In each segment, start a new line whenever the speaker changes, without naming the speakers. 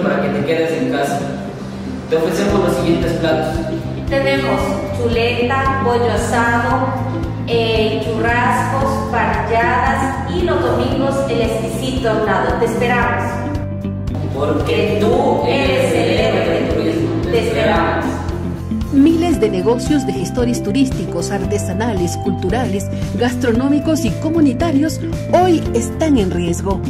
para que te quedes en casa. Te ofrecemos los siguientes platos.
Tenemos chuleta, pollo asado, churrascos, parrilladas y los domingos el exquisito hornado. Te esperamos.
Porque tú eres el héroe del turismo.
Te esperamos.
Miles de negocios de gestores turísticos, artesanales, culturales, gastronómicos y comunitarios hoy están en riesgo.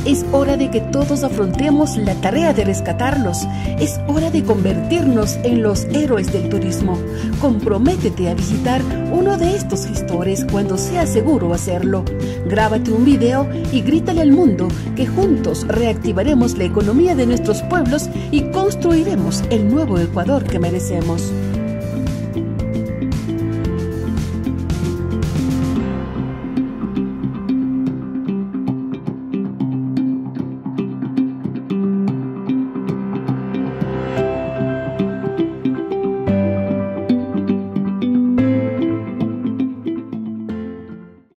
Es hora de que todos afrontemos la tarea de rescatarlos. Es hora de convertirnos en los héroes del turismo. Comprométete a visitar uno de estos gestores cuando sea seguro hacerlo. Grábate un video y grítale al mundo que juntos reactivaremos la economía de nuestros pueblos y construiremos el nuevo Ecuador que merecemos.